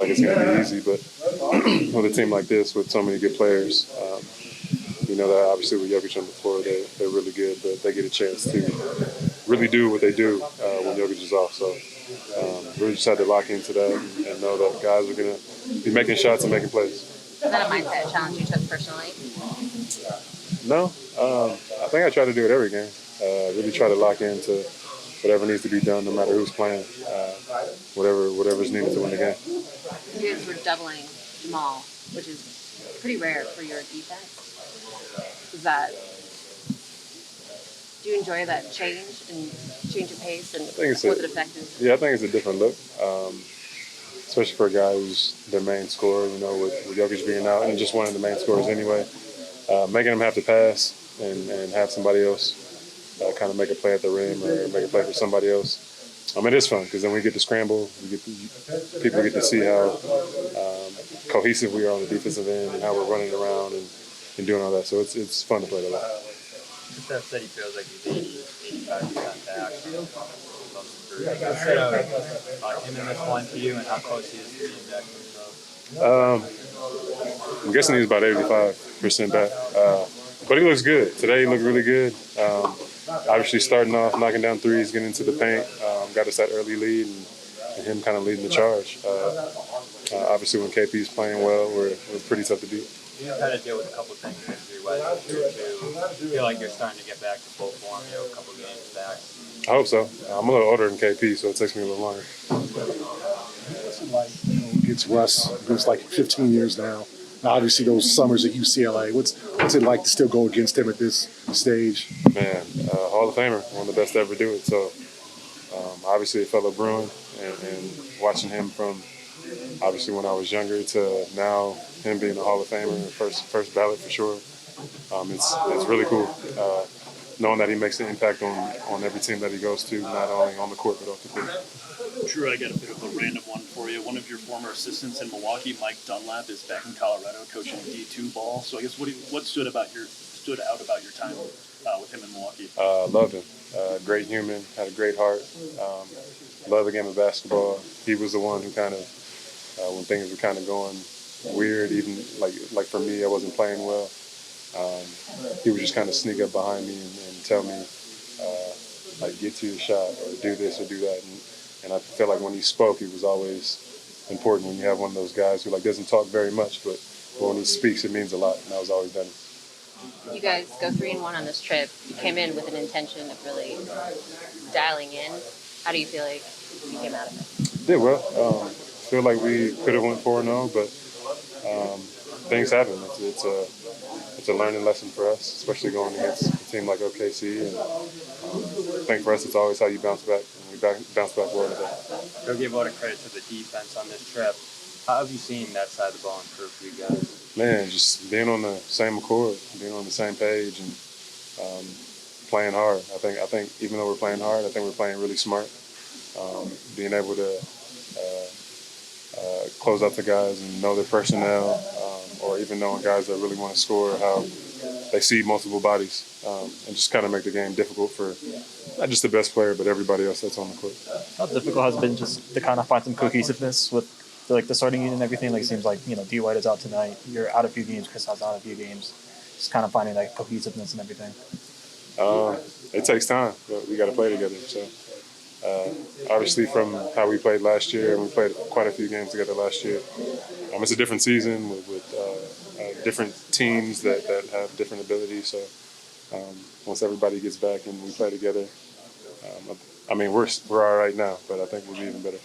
like it's going to be easy, but with a team like this, with so many good players, you know that obviously with Jokic on the floor, they're really good, but they get a chance to really do what they do when Jokic is off. So we just had to lock into that and know that guys are going to be making shots and making plays. Is that a mindset challenge you took personally? No, I think I try to do it every game. Really try to lock into whatever needs to be done, no matter who's playing, whatever's needed to win the game. You guys were doubling Jamal, which is pretty rare for your defense. Do you enjoy that change of pace, and was it effective? Yeah, I think it's a different look, especially for a guy who's their main scorer, you know, with Jokic being out and just one of the main scorers anyway. Making him have to pass and have somebody else kind of make a play at the rim or make a play for somebody else. It is fun because then we get to scramble. People get to see how cohesive we are on the defensive end and how we're running around and doing all that. So it's fun to play that way. Kristaps said he feels like he's 85% back. About him in this one for you and how close he is to being back to himself. I'm guessing he's about 85% back. But he looks good. Today he looked really good. Obviously starting off, knocking down threes, getting into the paint, got us that early lead and him kind of leading the charge. Obviously when KP's playing well, we're pretty tough to beat. You had to deal with a couple of things injury-wise this year too. I feel like you're starting to get back to full form, a couple of games back. I hope so. I'm a little older than KP, so it takes me a little longer. What's it like, against Russ? It's like 15 years now. Obviously, those summers at UCLA. What's it like to still go against him at this stage? Man, Hall of Famer, one of the best to ever do it. So, obviously a fellow Bruin, and watching him from obviously when I was younger to now, him being a Hall of Famer, first ballot for sure. It's really cool knowing that he makes an impact on every team that he goes to, not only on the court but off the court. Jrue, I got a bit of a random one for you. One of your former assistants in Milwaukee, Mike Dunlap, is back in Colorado coaching D2 ball. So I guess what stood out about your time with him in Milwaukee? Loved him. Great human, had a great heart. Loved the game of basketball. He was the one who kind of, when things were kind of going weird, even like for me, I wasn't playing well. He would just kind of sneak up behind me and tell me, get to your shot or do this or do that. And I felt like when he spoke, it was always important when you have one of those guys who doesn't talk very much, but when he speaks, it means a lot. And that was always done. You guys go 3-1 on this trip. You came in with an intention of really dialing in. How do you feel like you came out of it? Did well. Feel like we could have went 4-0, but things happen. It's a learning lesson for us, especially going against a team like OKC. And I think for us, it's always how you bounce back. And we bounce back well today. Go give a lot of credit to the defense on this trip. How have you seen that side of the ball improve for you guys? Man, just being on the same accord, being on the same page, and playing hard. I think even though we're playing hard, I think we're playing really smart. Being able to close out the guys and know their personnel, or even knowing guys that really want to score, how they see multiple bodies, and just kind of make the game difficult for not just the best player, but everybody else that's on the court. How difficult has it been just to kind of find some cohesiveness with the starting unit and everything? It seems like, D. White is out tonight. You're out a few games. Kristaps out a few games. Just kind of finding that cohesiveness and everything. It takes time, but we got to play together. So obviously from how we played last year, and we played quite a few games together last year, it's a different season with different teams that have different abilities. So once everybody gets back and we play together, we're all right now, but I think we'll be even better.